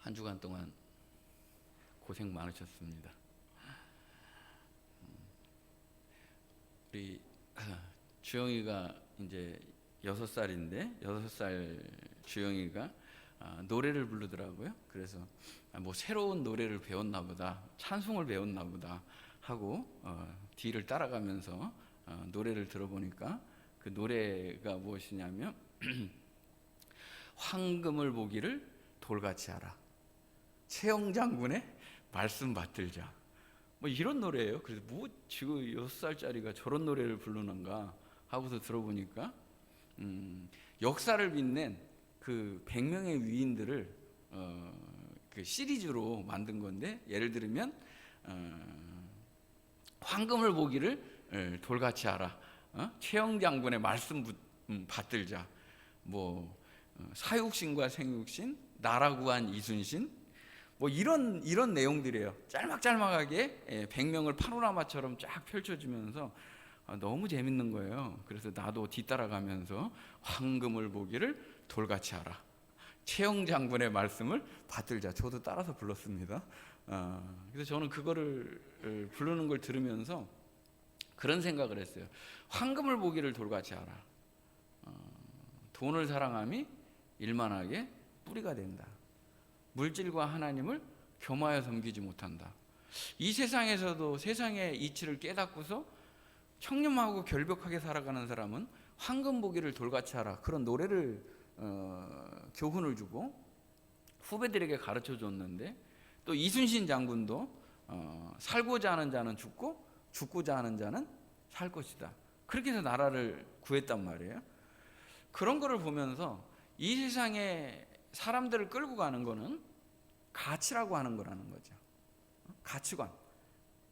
한 주간 동안 고생 많으셨습니다. 우리 주영이가 이제 6살인데 6살 주영이가 노래를 부르더라고요. 그래서 뭐 새로운 노래를 배웠나 보다, 찬송을 배웠나 보다 하고 뒤를 따라가면서 노래를 들어보니까 그 노래가 무엇이냐면 황금을 보기를 돌같이 하라, 최영장군의 말씀 받들자, 뭐 이런 노래예요. 그래서 뭐 지금 6살짜리가 저런 노래를 부르는가 하고서 들어보니까 역사를 빛낸 그 100명의 위인들을 그 시리즈로 만든 건데, 예를 들면 황금을 보기를 돌같이 하라, 최영장군의 말씀 받들자, 뭐 사육신과 생육신, 나라 구한 이순신, 뭐 이런 내용들이에요. 짤막짤막하게 100명을 파노라마처럼 쫙 펼쳐지면서 너무 재밌는 거예요. 그래서 나도 뒤따라가면서 황금을 보기를 돌같이 하라, 최영장군의 말씀을 받들자, 저도 따라서 불렀습니다. 그래서 저는 그거를 부르는 걸 들으면서 그런 생각을 했어요. 황금을 보기를 돌같이 하라, 돈을 사랑함이 일만하게 뿌리가 된다. 물질과 하나님을 겸하여 섬기지 못한다. 이 세상에서도 세상의 이치를 깨닫고서 청렴하고 결벽하게 살아가는 사람은 황금 보기를 돌같이 하라, 그런 노래를 교훈을 주고 후배들에게 가르쳐 줬는데, 또 이순신 장군도 살고자 하는 자는 죽고 죽고자 하는 자는 살 것이다, 그렇게 해서 나라를 구했단 말이에요. 그런 거를 보면서 이 세상에 사람들을 끌고 가는 거는 가치라고 하는 거라는 거죠. 가치관.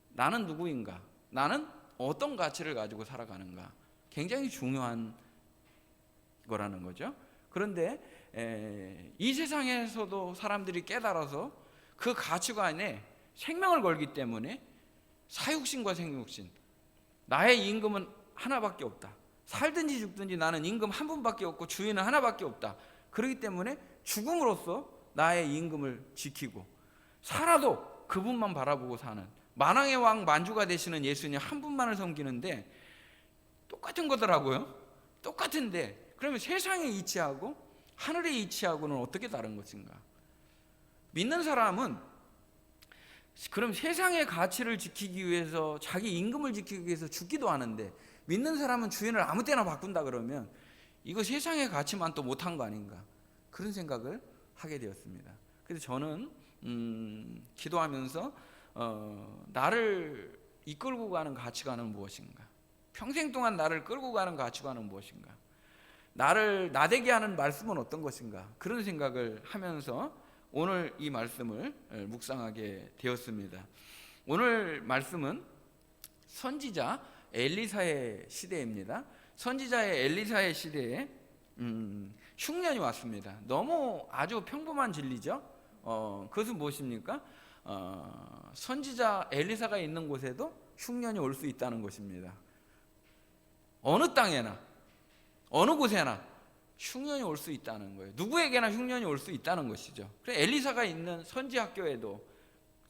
나는 누구인가? 나는 어떤 가치를 가지고 살아가는가? 굉장히 중요한 거라는 거죠. 그런데 이 세상에서도 사람들이 깨달아서 그 가치관에 생명을 걸기 때문에 사육신과 생육신, 나의 임금은 하나밖에 없다, 살든지 죽든지 나는 임금 한 분밖에 없고 주인은 하나밖에 없다, 그렇기 때문에 죽음으로써 나의 임금을 지키고 살아도 그분만 바라보고 사는 만왕의 왕 만주가 되시는 예수님 한 분만을 섬기는데 똑같은 거더라고요. 똑같은데 그러면 세상의 이치하고 하늘의 이치하고는 어떻게 다른 것인가? 믿는 사람은 그럼 세상의 가치를 지키기 위해서, 자기 임금을 지키기 위해서 죽기도 하는데, 믿는 사람은 주인을 아무 때나 바꾼다 그러면 이거 세상의 가치만 또 못한 거 아닌가, 그런 생각을 하게 되었습니다. 그래서 저는 기도하면서 나를 이끌고 가는 가치관은 무엇인가, 평생 동안 나를 끌고 가는 가치관은 무엇인가, 나를 나되게 하는 말씀은 어떤 것인가, 그런 생각을 하면서 오늘 이 말씀을 묵상하게 되었습니다. 오늘 말씀은 선지자 엘리사의 시대입니다. 선지자의 엘리사의 시대에 흉년이 왔습니다. 너무 아주 평범한 진리죠. 그것은 무엇입니까? 선지자 엘리사가 있는 곳에도 흉년이 올 수 있다는 것입니다. 어느 땅에나 어느 곳에나 흉년이 올 수 있다는 거예요. 누구에게나 흉년이 올 수 있다는 것이죠. 그래서 엘리사가 있는 선지 학교에도,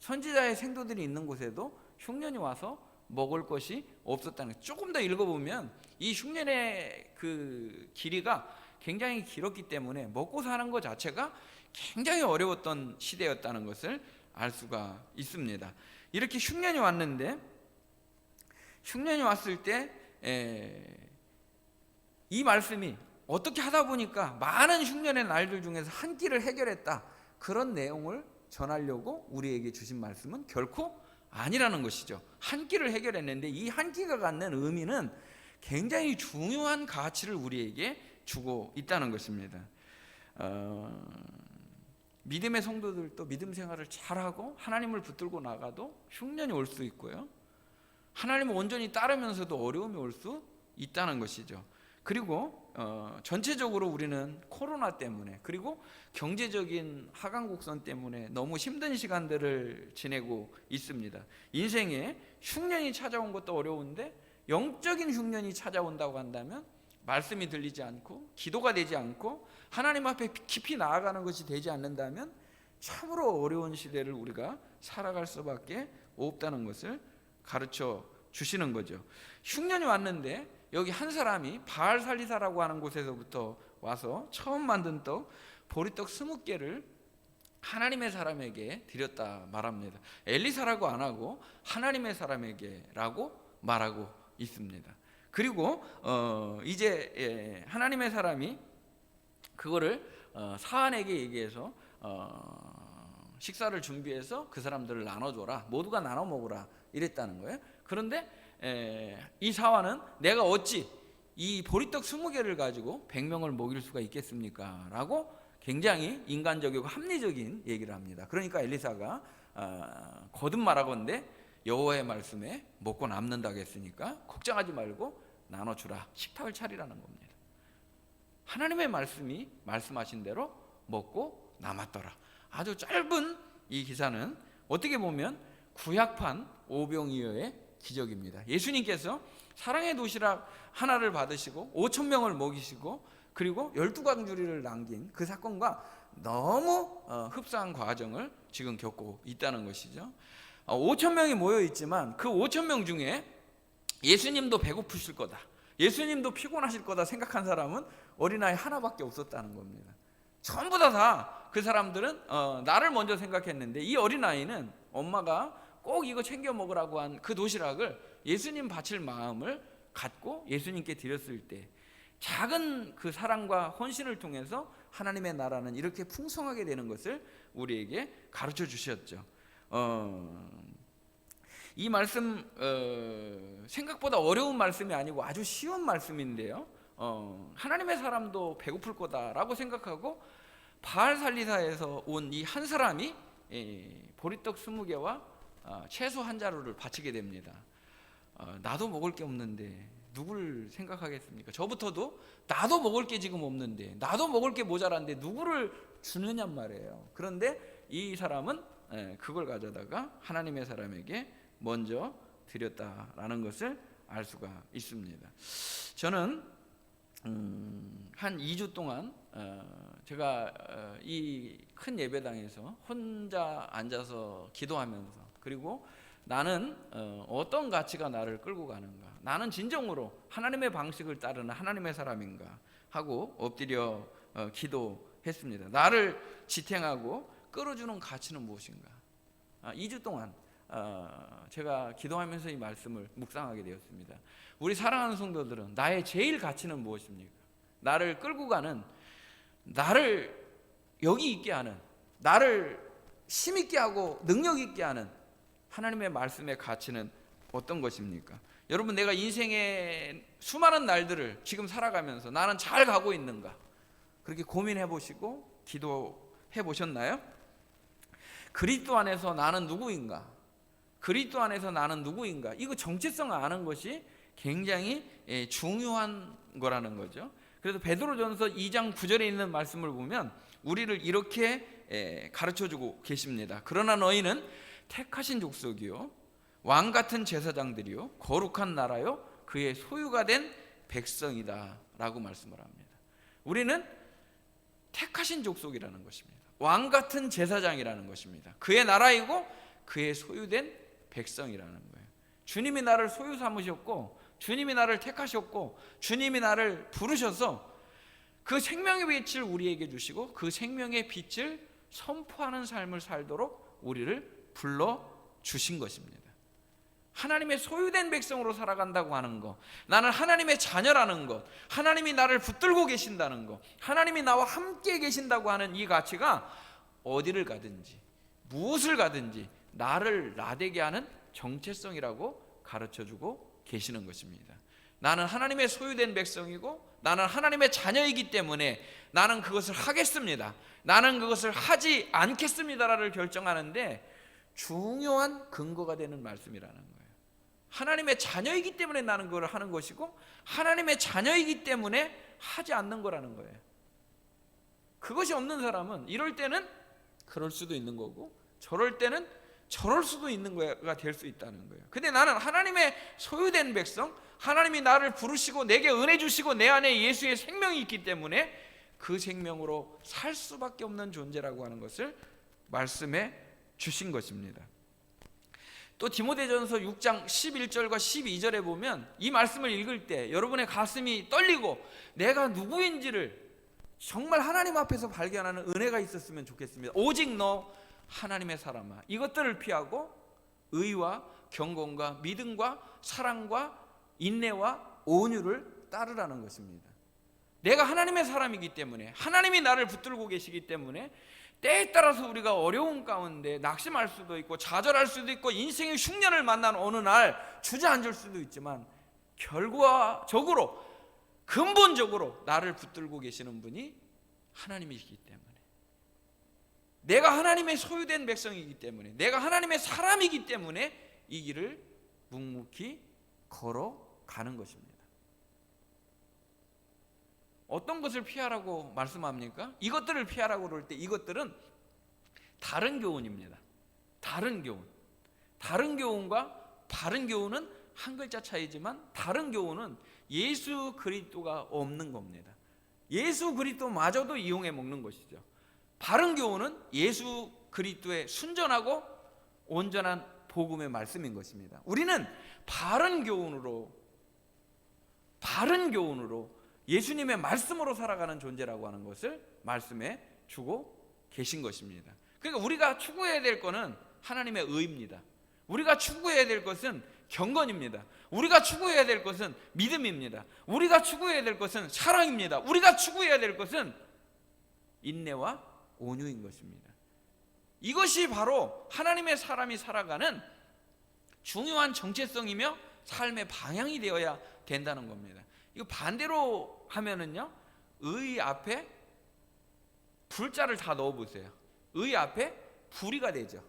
선지자의 생도들이 있는 곳에도 흉년이 와서 먹을 것이 없었다는 거예요. 조금 더 읽어보면 이 흉년의 그 길이가 굉장히 길었기 때문에 먹고 사는 것 자체가 굉장히 어려웠던 시대였다는 것을 알 수가 있습니다. 이렇게 흉년이 왔는데, 흉년이 왔을 때 이 말씀이 어떻게 하다 보니까 많은 흉년의 날들 중에서 한 끼를 해결했다, 그런 내용을 전하려고 우리에게 주신 말씀은 결코 아니라는 것이죠. 한 끼를 해결했는데 이 한 끼가 갖는 의미는 굉장히 중요한 가치를 우리에게 주고 있다는 것입니다. 믿음의 성도들도 믿음 생활을 잘하고 하나님을 붙들고 나가도 흉년이 올 수 있고요, 하나님을 온전히 따르면서도 어려움이 올 수 있다는 것이죠. 그리고 전체적으로 우리는 코로나 때문에, 그리고 경제적인 하강곡선 때문에 너무 힘든 시간들을 지내고 있습니다. 인생에 흉년이 찾아온 것도 어려운데 영적인 흉년이 찾아온다고 한다면 말씀이 들리지 않고 기도가 되지 않고 하나님 앞에 깊이 나아가는 것이 되지 않는다면 참으로 어려운 시대를 우리가 살아갈 수밖에 없다는 것을 가르쳐 주시는 거죠. 흉년이 왔는데 여기 한 사람이 바알살리사라고 하는 곳에서부터 와서 처음 만든 떡 보리떡 20개를 하나님의 사람에게 드렸다 말합니다. 엘리사라고 안 하고 하나님의 사람에게라고 말하고 있습니다. 그리고 이제 하나님의 사람이 그거를 사안에게 얘기해서 식사를 준비해서 그 사람들을 나눠줘라, 모두가 나눠 먹으라 이랬다는 거예요. 그런데 이 사안은 내가 어찌 이 보리떡 20개를 가지고 100명을 먹일 수가 있겠습니까? 라고 굉장히 인간적이고 합리적인 얘기를 합니다. 그러니까 엘리사가 거듭 말하건대 여호와의 말씀에 먹고 남는다고 했으니까 걱정하지 말고 나눠주라, 식탁을 차리라는 겁니다. 하나님의 말씀이 말씀하신 대로 먹고 남았더라. 아주 짧은 이 기사는 어떻게 보면 구약판 오병이어의 기적입니다. 예수님께서 사랑의 도시락 하나를 받으시고 5,000명을 먹이시고 그리고 12광주리를 남긴 그 사건과 너무 흡사한 과정을 지금 겪고 있다는 것이죠. 5,000명이 모여 있지만 그 5,000명 중에 예수님도 배고프실 거다, 예수님도 피곤하실 거다 생각한 사람은 어린아이 하나밖에 없었다는 겁니다. 전부 다 그 사람들은 나를 먼저 생각했는데 이 어린아이는 엄마가 꼭 이거 챙겨 먹으라고 한 그 도시락을 예수님 바칠 마음을 갖고 예수님께 드렸을 때 작은 그 사랑과 헌신을 통해서 하나님의 나라는 이렇게 풍성하게 되는 것을 우리에게 가르쳐 주셨죠. 이 말씀 생각보다 어려운 말씀이 아니고 아주 쉬운 말씀인데요. 하나님의 사람도 배고플 거다라고 생각하고 바알살리사에서 온 이 한 사람이 보리떡 20개와 채소 한 자루를 바치게 됩니다. 나도 먹을 게 없는데 누구를 생각하겠습니까? 저부터도 나도 먹을 게 지금 없는데, 나도 먹을 게 모자란데 누구를 주느냔 말이에요. 그런데 이 사람은 그걸 가져다가 하나님의 사람에게 먼저 드렸다라는 것을 알 수가 있습니다. 저는 한 2주 동안 제가 이 큰 예배당에서 혼자 앉아서 기도하면서, 그리고 나는 어떤 가치가 나를 끌고 가는가, 나는 진정으로 하나님의 방식을 따르는 하나님의 사람인가 하고 엎드려 기도했습니다. 나를 지탱하고 끌어주는 가치는 무엇인가. 2주 동안 제가 기도하면서 이 말씀을 묵상하게 되었습니다. 우리 사랑하는 성도들은 나의 제일 가치는 무엇입니까? 나를 끌고 가는, 나를 여기 있게 하는, 나를 힘있게 하고 능력 있게 하는 하나님의 말씀의 가치는 어떤 것입니까? 여러분, 내가 인생의 수많은 날들을 지금 살아가면서 나는 잘 가고 있는가? 그렇게 고민해 보시고 기도해 보셨나요? 그리스도 안에서 나는 누구인가? 그리스도 안에서 나는 누구인가? 이거 정체성을 아는 것이 굉장히 중요한 거라는 거죠. 그래서 베드로전서 2장 9절에 있는 말씀을 보면 우리를 이렇게 가르쳐주고 계십니다. 그러나 너희는 택하신 족속이요 왕같은 제사장들이요 거룩한 나라요 그의 소유가 된 백성이다 라고 말씀을 합니다. 우리는 택하신 족속이라는 것입니다. 왕같은 제사장이라는 것입니다. 그의 나라이고 그의 소유된 백성이라는 거예요. 주님이 나를 소유 삼으셨고, 주님이 나를 택하셨고, 주님이 나를 부르셔서 그 생명의 빛을 우리에게 주시고 그 생명의 빛을 선포하는 삶을 살도록 우리를 불러주신 것입니다. 하나님의 소유된 백성으로 살아간다고 하는 것, 나는 하나님의 자녀라는 것, 하나님이 나를 붙들고 계신다는 것, 하나님이 나와 함께 계신다고 하는 이 가치가 어디를 가든지 무엇을 가든지 나를 나되게 하는 정체성이라고 가르쳐주고 계시는 것입니다. 나는 하나님의 소유된 백성이고 나는 하나님의 자녀이기 때문에 나는 그것을 하겠습니다, 나는 그것을 하지 않겠습니다를 결정하는데 중요한 근거가 되는 말씀이라는 거예요. 하나님의 자녀이기 때문에 나는 그걸 하는 것이고 하나님의 자녀이기 때문에 하지 않는 거라는 거예요. 그것이 없는 사람은 이럴 때는 그럴 수도 있는 거고 저럴 때는 저럴 수도 있는 거가 될 수 있다는 거예요. 근데 나는 하나님의 소유된 백성, 하나님이 나를 부르시고 내게 은혜 주시고 내 안에 예수의 생명이 있기 때문에 그 생명으로 살 수밖에 없는 존재라고 하는 것을 말씀해 주신 것입니다. 또 디모데전서 6장 11절과 12절에 보면 이 말씀을 읽을 때 여러분의 가슴이 떨리고 내가 누구인지를 정말 하나님 앞에서 발견하는 은혜가 있었으면 좋겠습니다. 오직 너 하나님의 사람아, 이것들을 피하고 의와 경건과 믿음과 사랑과 인내와 온유를 따르라는 것입니다. 내가 하나님의 사람이기 때문에, 하나님이 나를 붙들고 계시기 때문에 때에 따라서 우리가 어려운 가운데 낙심할 수도 있고 좌절할 수도 있고 인생의 흉년을 만난 어느 날 주저앉을 수도 있지만 결과적으로 근본적으로 나를 붙들고 계시는 분이 하나님이시기 때문에, 내가 하나님의 소유된 백성이기 때문에, 내가 하나님의 사람이기 때문에 이 길을 묵묵히 걸어가는 것입니다. 어떤 것을 피하라고 말씀합니까? 이것들을 피하라고 그럴 때 이것들은 다른 교훈입니다. 다른 교훈. 다른 교훈과 바른 교훈은 한 글자 차이지만 다른 교훈은 예수 그리스도가 없는 겁니다. 예수 그리스도마저도 이용해 먹는 것이죠. 바른 교훈은 예수 그리스도의 순전하고 온전한 복음의 말씀인 것입니다. 우리는 바른 교훈으로 예수님의 말씀으로 살아가는 존재라고 하는 것을 말씀해 주고 계신 것입니다. 그러니까 우리가 추구해야 될 것은 하나님의 의입니다. 우리가 추구해야 될 것은 경건입니다. 우리가 추구해야 될 것은 믿음입니다. 우리가 추구해야 될 것은 사랑입니다. 우리가 추구해야 될 것은 인내와 온유인 것입니다. 이것이 바로 하나님의 사람이 살아가는 중요한 정체성이며 삶의 방향이 되어야 된다는 겁니다. 이거 반대로 하면은요, 의 앞에 불자를 다 넣어보세요. 의 앞에 불의가 되죠.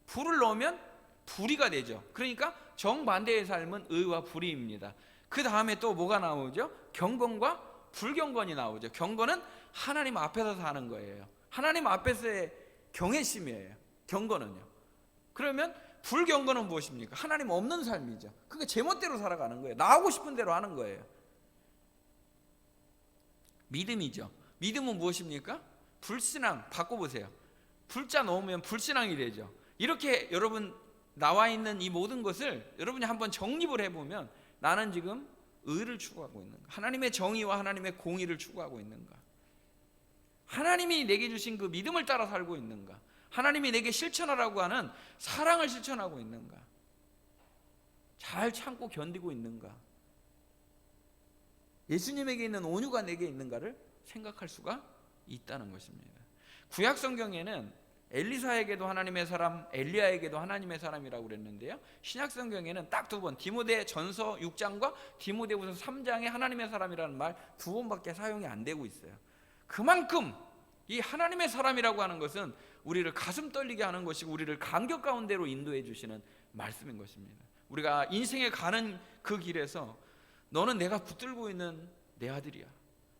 불을 넣으면 불의가 되죠. 그러니까 정반대의 삶은 의와 불의입니다. 그 다음에 또 뭐가 나오죠? 경건과 불경건이 나오죠. 경건은 하나님 앞에서 사는 거예요. 하나님 앞에서의 경외심이에요. 경건은요. 그러면 불경건은 무엇입니까? 하나님 없는 삶이죠. 그게 제멋대로 살아가는 거예요. 나 하고 싶은 대로 하는 거예요. 믿음이죠. 믿음은 무엇입니까? 불신앙. 바꿔보세요. 불자 넣으면 불신앙이 되죠. 이렇게 여러분 나와 있는 이 모든 것을 여러분이 한번 정립을 해보면 나는 지금 의를 추구하고 있는가? 하나님의 정의와 하나님의 공의를 추구하고 있는가? 하나님이 내게 주신 그 믿음을 따라 살고 있는가? 하나님이 내게 실천하라고 하는 사랑을 실천하고 있는가? 잘 참고 견디고 있는가? 예수님에게 있는 온유가 내게 있는가를 생각할 수가 있다는 것입니다. 구약 성경에는 엘리사에게도 하나님의 사람, 엘리야에게도 하나님의 사람이라고 그랬는데요, 신약 성경에는 딱 두 번, 디모데전서 6장과 디모데후서 3장에 하나님의 사람이라는 말 두 번밖에 사용이 안 되고 있어요. 그만큼 이 하나님의 사람이라고 하는 것은 우리를 가슴 떨리게 하는 것이고 우리를 감격 가운데로 인도해 주시는 말씀인 것입니다. 우리가 인생에 가는 그 길에서 너는 내가 붙들고 있는 내 아들이야,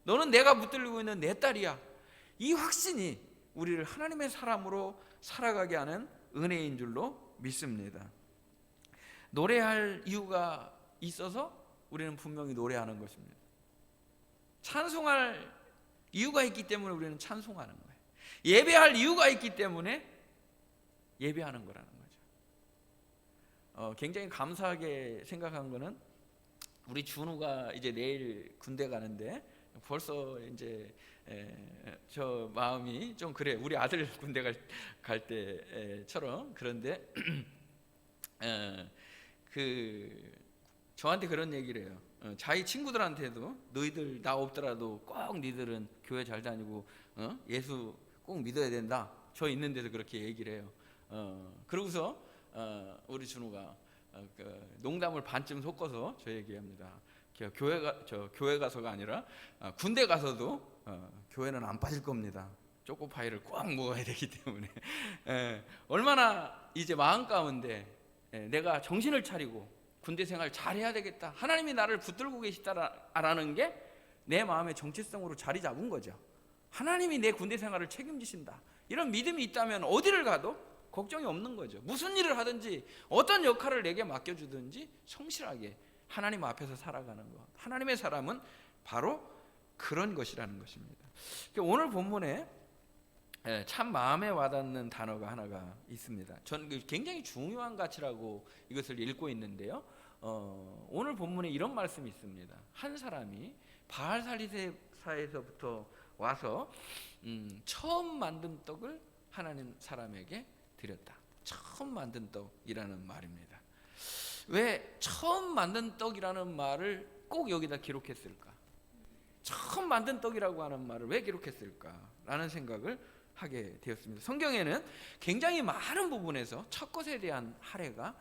너는 내가 붙들고 있는 내 딸이야, 이 확신이 우리를 하나님의 사람으로 살아가게 하는 은혜인 줄로 믿습니다. 노래할 이유가 있어서 우리는 분명히 노래하는 것입니다. 찬송할 이유가 있기 때문에 우리는 찬송하는 거예요. 예배할 이유가 있기 때문에 예배하는 거라는 거죠. 굉장히 감사하게 생각한 거는 우리 준우가 이제 내일 군대 가는데 벌써 이제 저 마음이 좀 그래. 우리 아들 군대 갈 때처럼. 그런데 저한테 그런 얘기를 해요. 자기 친구들한테도 너희들 나 없더라도 꼭 니들은 교회 잘 다니고 예수 꼭 믿어야 된다. 저 있는 데서 그렇게 얘기를 해요. 그러고서 우리 준우가 농담을 반쯤 섞어서 저 얘기합니다. 교회 가서가 아니라 군대 가서도 교회는 안 빠질 겁니다. 초코파이를 꼭 먹어야 되기 때문에 얼마나 이제 마음 가운데 내가 정신을 차리고 군대 생활 잘해야 되겠다, 하나님이 나를 붙들고 계시다라는 게 내 마음의 정체성으로 자리 잡은 거죠. 하나님이 내 군대 생활을 책임지신다, 이런 믿음이 있다면 어디를 가도 걱정이 없는 거죠. 무슨 일을 하든지 어떤 역할을 내게 맡겨주든지 성실하게 하나님 앞에서 살아가는 것, 하나님의 사람은 바로 그런 것이라는 것입니다. 오늘 본문에 참 마음에 와닿는 단어가 하나가 있습니다. 저는 굉장히 중요한 가치라고 이것을 읽고 있는데요. 오늘 본문에 이런 말씀이 있습니다. 한 사람이 바알살리사에서부터 와서 처음 만든 떡을 하나님 사람에게 드렸다. 처음 만든 떡이라는 말입니다. 왜 처음 만든 떡이라는 말을 꼭 여기다 기록했을까? 처음 만든 떡이라고 하는 말을 왜 기록했을까라는 생각을 하게 되었습니다. 성경에는 굉장히 많은 부분에서 첫 것에 대한 할애가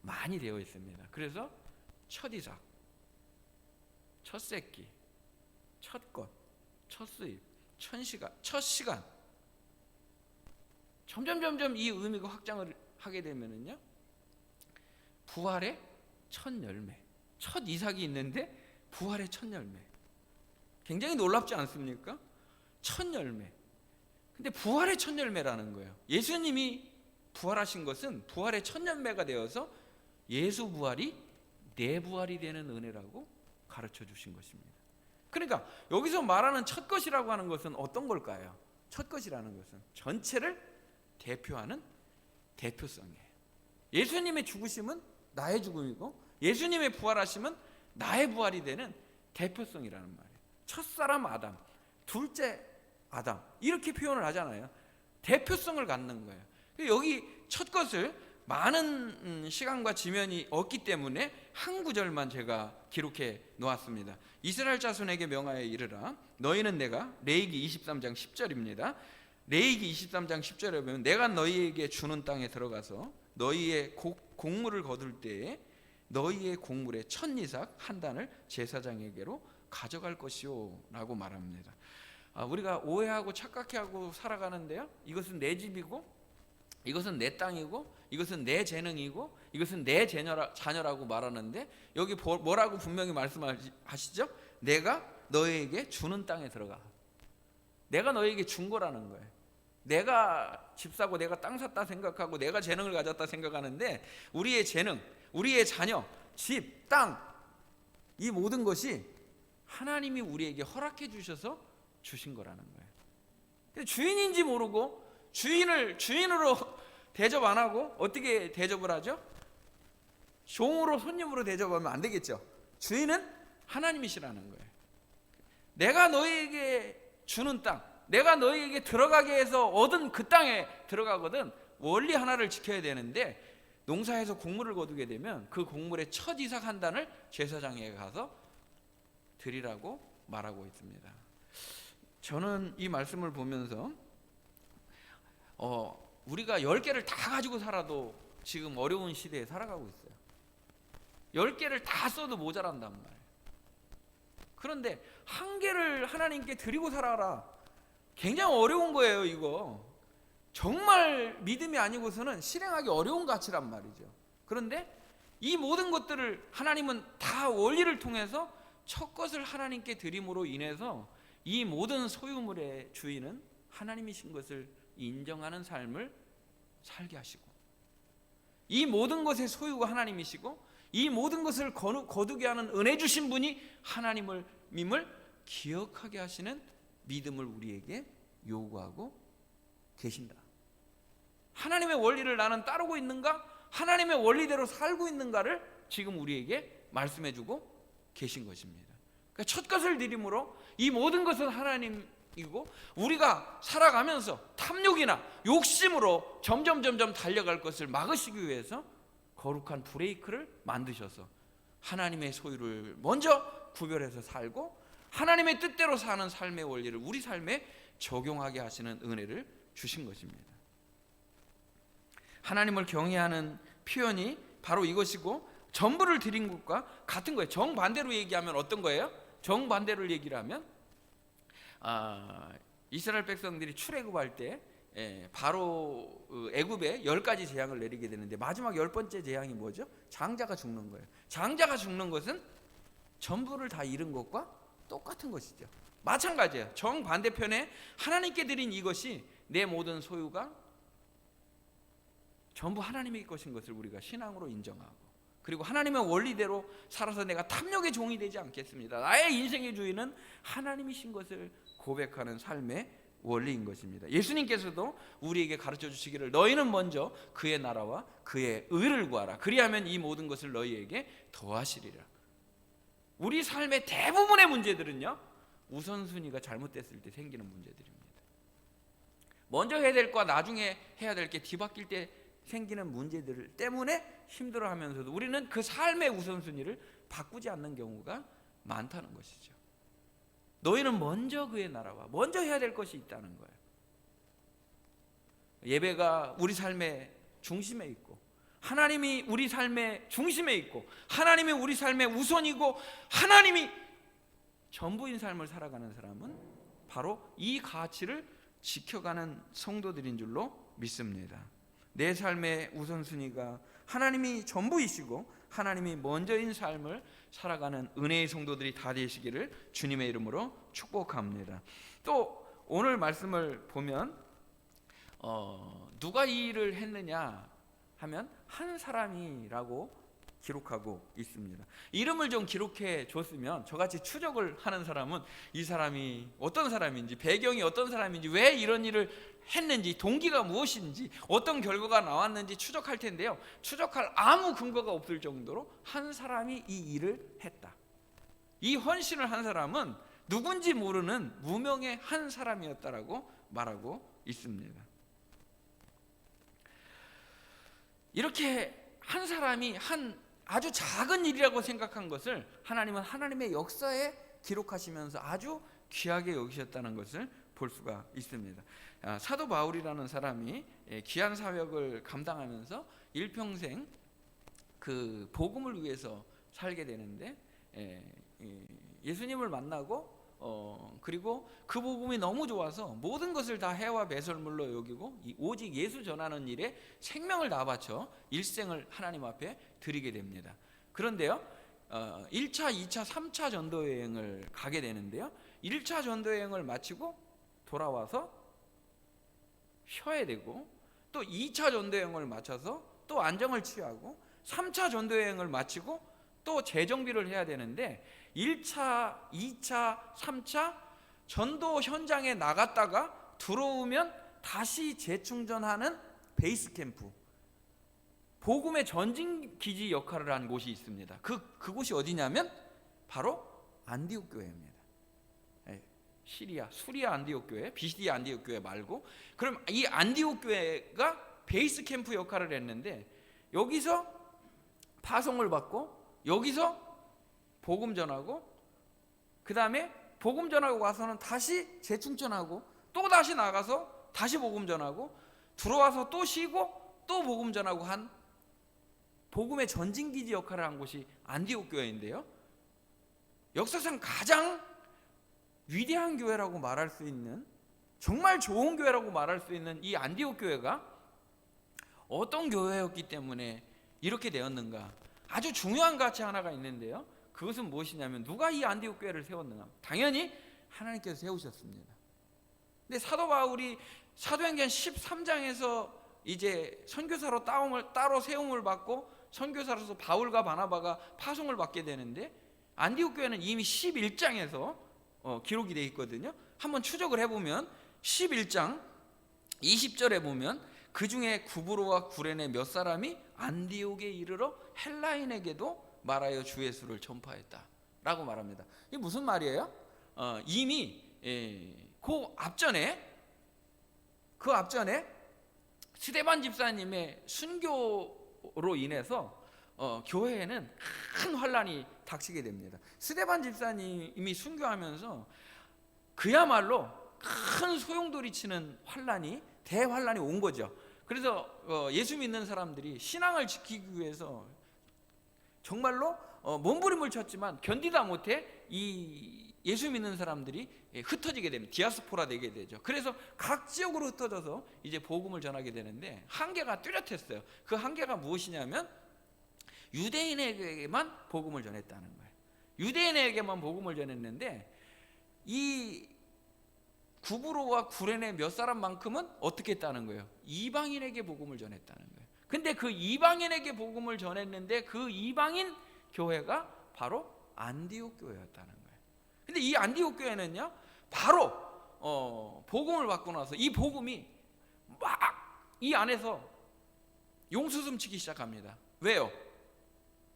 많이 되어 있습니다. 그래서 첫 이삭, 첫 새끼, 첫 것, 첫 수입, 첫 시간, 점점 이 의미가 확장을 하게 되면은요, 부활의 첫 열매, 첫 이삭이 있는데 부활의 첫 열매, 굉장히 놀랍지 않습니까? 첫 열매. 근데 부활의 첫 열매라는 거예요. 예수님이 부활하신 것은 부활의 첫 열매가 되어서 예수 부활이 내 부활이 되는 은혜라고 가르쳐 주신 것입니다. 그러니까 여기서 말하는 첫 것이라고 하는 것은 어떤 걸까요? 첫 것이라는 것은 전체를 대표하는 대표성이에요. 예수님의 죽으심은 나의 죽음이고 예수님의 부활하심은 나의 부활이 되는 대표성이라는 말이에요. 첫사람 아담, 둘째 아담, 이렇게 표현을 하잖아요. 대표성을 갖는 거예요. 여기 첫 것을 많은 시간과 지면이 없기 때문에 한 구절만 제가 기록해 놓았습니다. 이스라엘 자손에게 명하여 이르라. 너희는 내가, 레위기 23장 10절입니다. 레위기 23장 10절에 보면 내가 너희에게 주는 땅에 들어가서 너희의 곡물을 거둘 때에 너희의 곡물의 첫 이삭 한 단을 제사장에게로 가져갈 것이요 라고 말합니다. 우리가 오해하고 착각해하고 살아가는데요, 이것은 내 집이고 이것은 내 땅이고 이것은 내 재능이고 이것은 내 자녀라고 말하는데 여기 뭐라고 분명히 말씀하시죠? 내가 너희에게 주는 땅에 들어가. 내가 너희에게 준 거라는 거예요. 내가 집 사고 내가 땅 샀다 생각하고 내가 재능을 가졌다 생각하는데 우리의 재능, 우리의 자녀, 집, 땅, 이 모든 것이 하나님이 우리에게 허락해 주셔서 주신 거라는 거예요. 주인인지 모르고 주인으로 대접 안 하고 어떻게 대접을 하죠? 종으로, 손님으로 대접하면 안 되겠죠. 주인은 하나님이시라는 거예요. 내가 너희에게 주는 땅, 내가 너희에게 들어가게 해서 얻은 그 땅에 들어가거든 원리 하나를 지켜야 되는데, 농사에서 곡물을 거두게 되면 그 곡물의 첫 이삭 한 단을 제사장에게 가서 드리라고 말하고 있습니다. 저는 이 말씀을 보면서 우리가 10개를 다 가지고 살아도 지금 어려운 시대에 살아가고 있어요. 10개를 다 써도 모자란단 말이에요. 그런데 한 개를 하나님께 드리고 살아라. 굉장히 어려운 거예요. 이거 정말 믿음이 아니고서는 실행하기 어려운 가치란 말이죠. 그런데 이 모든 것들을 하나님은 다 원리를 통해서 첫 것을 하나님께 드림으로 인해서 이 모든 소유물의 주인은 하나님이신 것을 인정하는 삶을 살게 하시고, 이 모든 것의 소유가 하나님이시고 이 모든 것을 거두게 하는 은혜 주신 분이 하나님을 기억하게 하시는 믿음을 우리에게 요구하고 계신다. 하나님의 원리를 나는 따르고 있는가? 하나님의 원리대로 살고 있는가를 지금 우리에게 말씀해주고 계신 것입니다. 그러니까 첫 것을 드림으로 이 모든 것은 하나님이고, 우리가 살아가면서 탐욕이나 욕심으로 점점 달려갈 것을 막으시기 위해서 거룩한 브레이크를 만드셔서 하나님의 소유를 먼저 구별해서 살고 하나님의 뜻대로 사는 삶의 원리를 우리 삶에 적용하게 하시는 은혜를 주신 것입니다. 하나님을 경외하는 표현이 바로 이것이고, 전부를 드린 것과 같은 거예요. 정반대로 얘기하면 어떤 거예요? 정반대로 얘기를 하면 이스라엘 백성들이 출애굽할 때 바로 애굽에 10가지 재앙을 내리게 되는데 마지막 10번째 재앙이 뭐죠? 장자가 죽는 거예요. 장자가 죽는 것은 전부를 다 잃은 것과 똑같은 것이죠. 마찬가지예요. 정반대편에 하나님께 드린 이것이 내 모든 소유가 전부 하나님의 것인 것을 우리가 신앙으로 인정하고, 그리고 하나님의 원리대로 살아서 내가 탐욕의 종이 되지 않겠습니다. 나의 인생의 주인은 하나님이신 것을 고백하는 삶의 원리인 것입니다. 예수님께서도 우리에게 가르쳐 주시기를 너희는 먼저 그의 나라와 그의 의를 구하라. 그리하면 이 모든 것을 너희에게 더하시리라. 우리 삶의 대부분의 문제들은요, 우선순위가 잘못됐을 때 생기는 문제들입니다. 먼저 해야 될 거와 나중에 해야 될 게 뒤바뀔 때 생기는 문제들 때문에 힘들어하면서도 우리는 그 삶의 우선순위를 바꾸지 않는 경우가 많다는 것이죠. 너희는 먼저 그의 나라와 먼저 해야 될 것이 있다는 거예요. 예배가 우리 삶의 중심에 있고, 하나님이 우리 삶의 중심에 있고, 하나님이 우리 삶의 우선이고, 하나님이 전부인 삶을 살아가는 사람은 바로 이 가치를 지켜가는 성도들인 줄로 믿습니다. 내 삶의 우선순위가 하나님이 전부이시고 하나님이 먼저인 삶을 살아가는 은혜의 성도들이 다 되시기를 주님의 이름으로 축복합니다. 또 오늘 말씀을 보면 누가 이 일을 했느냐 하면 한 사람이라고 기록하고 있습니다. 이름을 좀 기록해 줬으면 저같이 추적을 하는 사람은 이 사람이 어떤 사람인지, 배경이 어떤 사람인지, 왜 이런 일을 했는지, 동기가 무엇인지, 어떤 결과가 나왔는지 추적할 텐데요, 추적할 아무 근거가 없을 정도로 한 사람이 이 일을 했다. 이 헌신을 한 사람은 누군지 모르는 무명의 한 사람이었다라고 말하고 있습니다. 이렇게 한 사람이 한 아주 작은 일이라고 생각한 것을 하나님은 하나님의 역사에 기록하시면서 아주 귀하게 여기셨다는 것을 볼 수가 있습니다. 사도 바울이라는 사람이 귀한 사역을 감당하면서 일평생 그 복음을 위해서 살게 되는데, 예수님을 만나고 그리고 그 복음이 너무 좋아서 모든 것을 다 해와 배설물로 여기고 오직 예수 전하는 일에 생명을 다 바쳐 일생을 하나님 앞에 드리게 됩니다. 그런데요, 1차, 2차, 3차 전도 여행을 가게 되는데요, 1차 전도 여행을 마치고 돌아와서 쉬어야 되고, 또 2차 전도 여행을 마쳐서 또 안정을 취하고, 3차 전도 여행을 마치고 또 재정비를 해야 되는데, 1차, 2차, 3차 전도 현장에 나갔다가 들어오면 다시 재충전하는 베이스 캠프, 복음의 전진 기지 역할을 한 곳이 있습니다. 그곳이 어디냐면 바로 안디옥 교회입니다. 시리아, 수리아 안디옥 교회, 비시디아 안디옥 교회 말고, 그럼 이 안디옥 교회가 베이스 캠프 역할을 했는데, 여기서 파송을 받고, 여기서 복음 전하고, 그 다음에 복음 전하고 와서는 다시 재충전하고, 또 다시 나가서 다시 복음 전하고, 들어와서 또 쉬고 또 복음 전하고 한 복음의 전진기지 역할을 한 곳이 안디옥 교회인데요, 역사상 가장 위대한 교회라고 말할 수 있는, 정말 좋은 교회라고 말할 수 있는 이 안디옥 교회가 어떤 교회였기 때문에 이렇게 되었는가? 아주 중요한 가치 하나가 있는데요, 그것은 무엇이냐면, 누가 이 안디옥 교회를 세웠는가? 당연히 하나님께서 세우셨습니다. 근데 사도 바울이 사도행전 13장에서 이제 선교사로 따로 세움을 받고 선교사로서 바울과 바나바가 파송을 받게 되는데, 안디옥 교회는 이미 11장에서 기록이 되어 있거든요. 한번 추적을 해보면 11장 20절에 보면, 그 중에 구브로와 구레네 몇 사람이 안디옥에 이르러 헬라인에게도 말하여 주 예수를 전파했다라고 말합니다. 이게 무슨 말이에요? 이미 그 앞전에 스데반 집사님의 순교로 인해서 교회에는 큰 환란이 닥치게 됩니다. 스데반 집사님이 순교하면서 그야말로 큰 소용돌이치는 대환란이 온 거죠. 그래서 예수 믿는 사람들이 신앙을 지키기 위해서 정말로 몸부림을 쳤지만 견디다 못해 이 예수 믿는 사람들이 흩어지게 됩니다. 디아스포라 되게 되죠. 그래서 각 지역으로 흩어져서 이제 복음을 전하게 되는데, 한계가 뚜렷했어요. 그 한계가 무엇이냐면 유대인에게만 복음을 전했다는 거예요. 유대인에게만 복음을 전했는데, 이 구브로와 구레네 몇 사람만큼은 어떻게 했다는 거예요? 이방인에게 복음을 전했다는 거예요. 근데 그 이방인에게 복음을 전했는데, 그 이방인 교회가 바로 안디옥 교회였다는 거예요. 근데 이 안디옥 교회는요, 바로 복음을 받고 나서 이 복음이 막 이 안에서 용수숨치기 시작합니다. 왜요?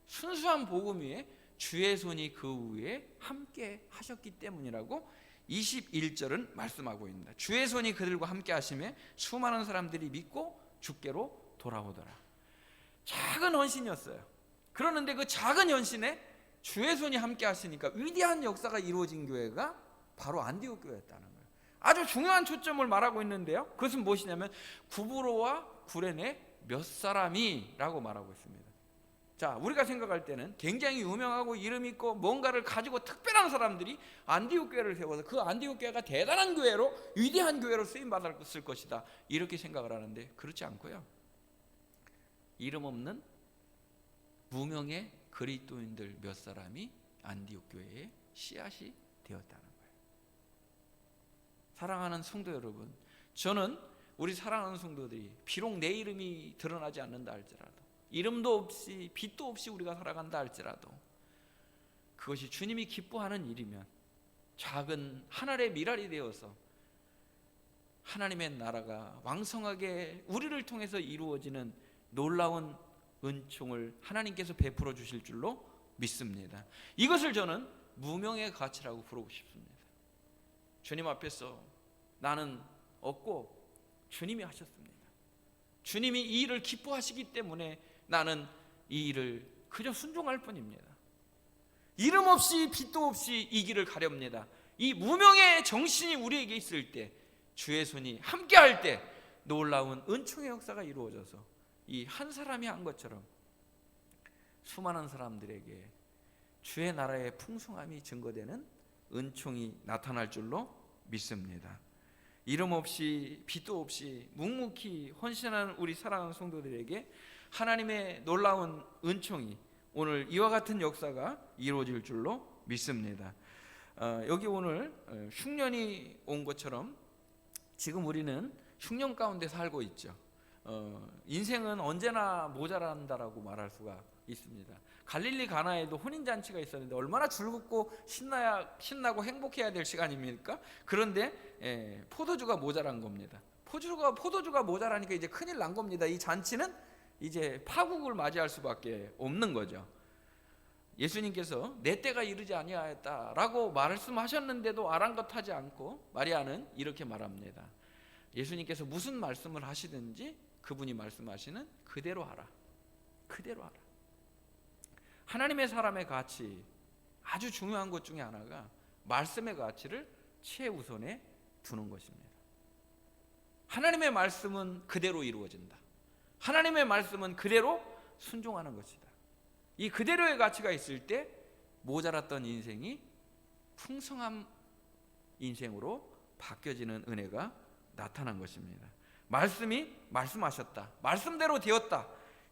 순수한 복음 위에 주의 손이 그 위에 함께 하셨기 때문이라고 21절은 말씀하고 있습니다. 주의 손이 그들과 함께 하심에 수많은 사람들이 믿고 주께로 돌아오더라. 작은 헌신이었어요. 그러는데 그 작은 헌신에 주의 손이 함께 하시니까 위대한 역사가 이루어진 교회가 바로 안디옥 교회였다는 거예요. 아주 중요한 초점을 말하고 있는데요, 그것은 무엇이냐면 구브로와 구레네 몇 사람이 라고 말하고 있습니다. 자, 우리가 생각할 때는 굉장히 유명하고 이름 있고 뭔가를 가지고 특별한 사람들이 안디옥 교회를 세워서 그 안디옥 교회가 대단한 교회로, 위대한 교회로 쓰임받았을 것이다, 이렇게 생각을 하는데 그렇지 않고요, 이름 없는 무명의 그리스도인들 몇 사람이 안디옥 교회의 씨앗이 되었다는 거예요. 사랑하는 성도 여러분, 저는 우리 사랑하는 성도들이 비록 내 이름이 드러나지 않는다 할지라도, 이름도 없이 빛도 없이 우리가 살아간다 할지라도 그것이 주님이 기뻐하는 일이면 작은 하늘의 미랄이 되어서 하나님의 나라가 왕성하게 우리를 통해서 이루어지는 놀라운 은총을 하나님께서 베풀어 주실 줄로 믿습니다. 이것을 저는 무명의 가치라고 부르고 싶습니다. 주님 앞에서 나는 없고 주님이 하셨습니다. 주님이 이 일을 기뻐하시기 때문에 나는 이 일을 그저 순종할 뿐입니다. 이름 없이 빛도 없이 이 길을 가렵니다. 이 무명의 정신이 우리에게 있을 때, 주의 손이 함께할 때 놀라운 은총의 역사가 이루어져서 이 한 사람이 한 것처럼 수많은 사람들에게 주의 나라의 풍성함이 증거되는 은총이 나타날 줄로 믿습니다. 이름 없이 빛도 없이 묵묵히 헌신하는 우리 사랑하는 성도들에게 하나님의 놀라운 은총이 오늘 이와 같은 역사가 이루어질 줄로 믿습니다. 여기 오늘 흉년이 온 것처럼 지금 우리는 흉년 가운데 살고 있죠. 인생은 언제나 모자란다라고 말할 수가 있습니다. 갈릴리 가나에도 혼인잔치가 있었는데 얼마나 즐겁고 신나고 행복해야 될 시간입니까? 그런데 포도주가 모자란 겁니다. 포도주가 모자라니까 이제 큰일 난 겁니다. 이 잔치는 이제 파국을 맞이할 수밖에 없는 거죠. 예수님께서 내 때가 이르지 아니하였다라고 말씀하셨는데도 아랑곳하지 않고 마리아는 이렇게 말합니다. 예수님께서 무슨 말씀을 하시든지 그분이 말씀하시는 그대로 하라. 그대로 하라. 하나님의 사람의 가치, 아주 중요한 것 중에 하나가 말씀의 가치를 최우선에 두는 것입니다. 하나님의 말씀은 그대로 이루어진다. 하나님의 말씀은 그대로 순종하는 것이다. 이 그대로의 가치가 있을 때 모자랐던 인생이 풍성한 인생으로 바뀌어지는 은혜가 나타난 것입니다. 말씀이 말씀하셨다. 말씀대로 되었다.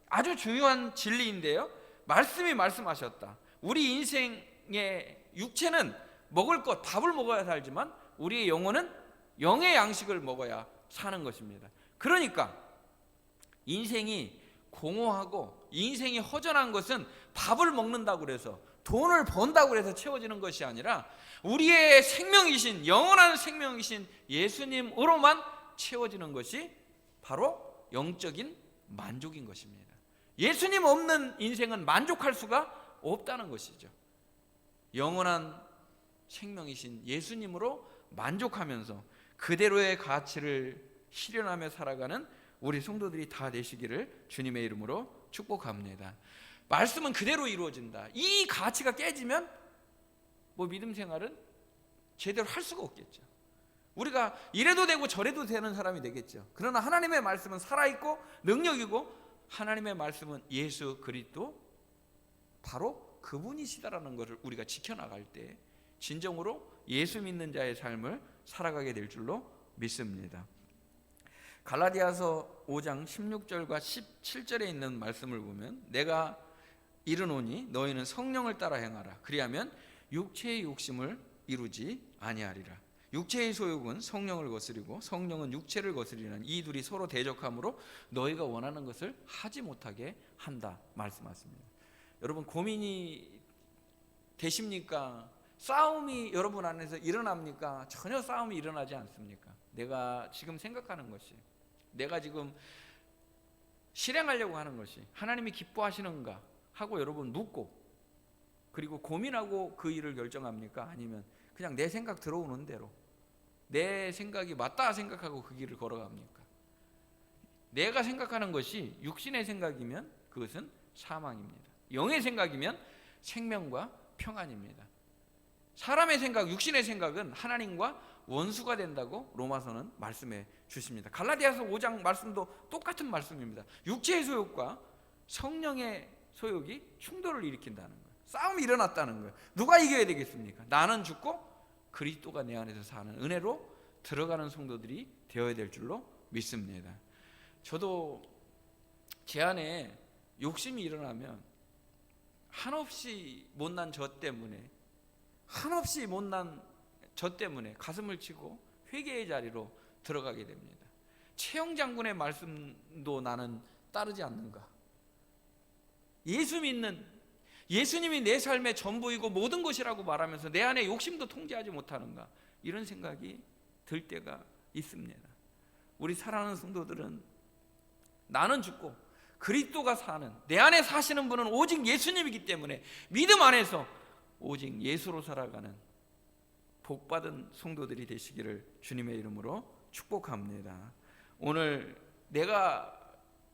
아주 중요한 진리인데요, 말씀이 말씀하셨다. 우리 인생의 육체는 먹을 것, 밥을 먹어야 살지만 우리의 영혼은 영의 양식을 먹어야 사는 것입니다. 그러니까 인생이 공허하고 인생이 허전한 것은 밥을 먹는다고 그래서, 돈을 번다고 해서 채워지는 것이 아니라 우리의 생명이신, 영원한 생명이신 예수님으로만 채워지는 것이 바로 영적인 만족인 것입니다. 예수님 없는 인생은 만족할 수가 없다는 것이죠. 영원한 생명이신 예수님으로 만족하면서 그대로의 가치를 실현하며 살아가는 우리 성도들이 다 되시기를 주님의 이름으로 축복합니다. 말씀은 그대로 이루어진다. 이 가치가 깨지면 믿음 생활은 제대로 할 수가 없겠죠. 우리가 이래도 되고 저래도 되는 사람이 되겠죠. 그러나 하나님의 말씀은 살아있고 능력이고, 하나님의 말씀은 예수 그리스도 바로 그분이시다라는 것을 우리가 지켜나갈 때 진정으로 예수 믿는 자의 삶을 살아가게 될 줄로 믿습니다. 갈라디아서 5장 16절과 17절에 있는 말씀을 보면, 내가 이르노니 너희는 성령을 따라 행하라. 그리하면 육체의 욕심을 이루지 아니하리라. 육체의 소욕은 성령을 거스리고 성령은 육체를 거스리는 이 둘이 서로 대적하므로 너희가 원하는 것을 하지 못하게 한다 말씀하십니다. 여러분, 고민이 되십니까? 싸움이 여러분 안에서 일어납니까? 전혀 싸움이 일어나지 않습니까? 내가 지금 생각하는 것이, 내가 지금 실행하려고 하는 것이 하나님이 기뻐하시는가 하고 여러분 묻고, 그리고 고민하고 그 일을 결정합니까? 아니면 그냥 내 생각 들어오는 대로 내 생각이 맞다 생각하고 그 길을 걸어갑니까? 내가 생각하는 것이 육신의 생각이면 그것은 사망입니다. 영의 생각이면 생명과 평안입니다. 사람의 생각, 육신의 생각은 하나님과 원수가 된다고 로마서는 말씀해 주십니다. 갈라디아서 5장 말씀도 똑같은 말씀입니다. 육체의 소욕과 성령의 소욕이 충돌을 일으킨다는 거예요. 싸움이 일어났다는 거예요. 누가 이겨야 되겠습니까? 나는 죽고 그리스도가 내 안에서 사는 은혜로 들어가는 성도들이 되어야 될 줄로 믿습니다. 저도 제 안에 욕심이 일어나면 한없이 못난 저 때문에 가슴을 치고 회개의 자리로 들어가게 됩니다. 최영 장군의 말씀도 나는 따르지 않는가? 예수 믿는, 예수님이 내 삶의 전부이고 모든 것이라고 말하면서 내 안에 욕심도 통제하지 못하는가? 이런 생각이 들 때가 있습니다. 우리 사랑하는 성도들은 나는 죽고 그리스도가 사는, 내 안에 사시는 분은 오직 예수님이기 때문에 믿음 안에서 오직 예수로 살아가는 복받은 성도들이 되시기를 주님의 이름으로 축복합니다. 오늘 내가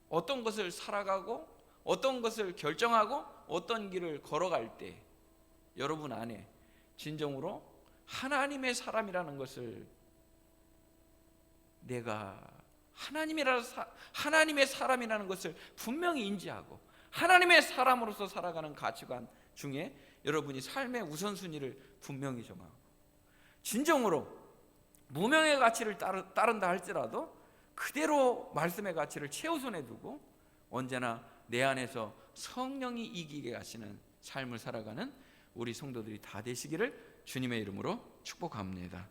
어떤 것을 살아가고 어떤 것을 결정하고 어떤 길을 걸어갈 때 여러분 안에 진정으로 하나님의 사람이라는 것을 내가 하나님의 사람이라는 것을 분명히 인지하고 하나님의 사람으로서 살아가는 가치관 중에 여러분이 삶의 우선순위를 분명히 정하고 진정으로 무명의 가치를 따른다 할지라도 그대로 말씀의 가치를 최우선에 두고 언제나 내 안에서 성령이 이기게 하시는 삶을 살아가는 우리 성도들이 다 되시기를 주님의 이름으로 축복합니다.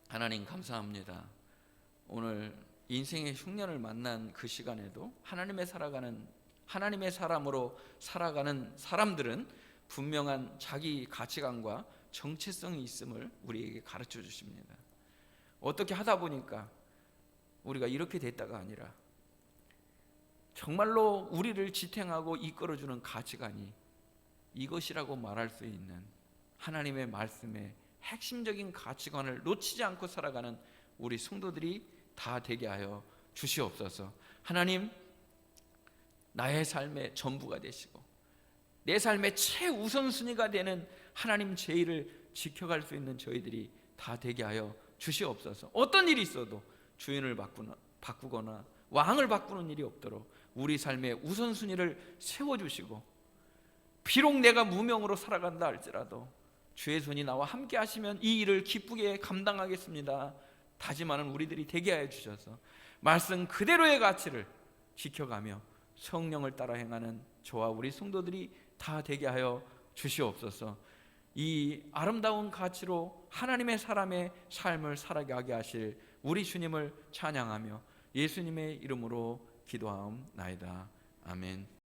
하나님 감사합니다. 오늘 인생의 흉년을 만난 그 시간에도 하나님의 사람으로 살아가는 사람들은 분명한 자기 가치관과 정체성이 있음을 우리에게 가르쳐 주십니다. 어떻게 하다 보니까 우리가 이렇게 됐다가 아니라 정말로 우리를 지탱하고 이끌어주는 가치관이 이것이라고 말할 수 있는 하나님의 말씀의 핵심적인 가치관을 놓치지 않고 살아가는 우리 성도들이 다 되게 하여 주시옵소서. 하나님, 나의 삶의 전부가 되시고 내 삶의 최우선순위가 되는 하나님 제의를 지켜갈 수 있는 저희들이 다 되게 하여 주시옵소서. 어떤 일이 있어도 주인을 바꾸거나 왕을 바꾸는 일이 없도록 우리 삶의 우선순위를 세워주시고, 비록 내가 무명으로 살아간다 할지라도 주의 손이 나와 함께 하시면 이 일을 기쁘게 감당하겠습니다 다짐하는 우리들이 되게 하여 주셔서 말씀 그대로의 가치를 지켜가며 성령을 따라 행하는 저와 우리 성도들이 다 되게 하여 주시옵소서. 이 아름다운 가치로 하나님의 사람의 삶을 살아가게 하실 우리 주님을 찬양하며 예수님의 이름으로 기도하옵나이다. 아멘.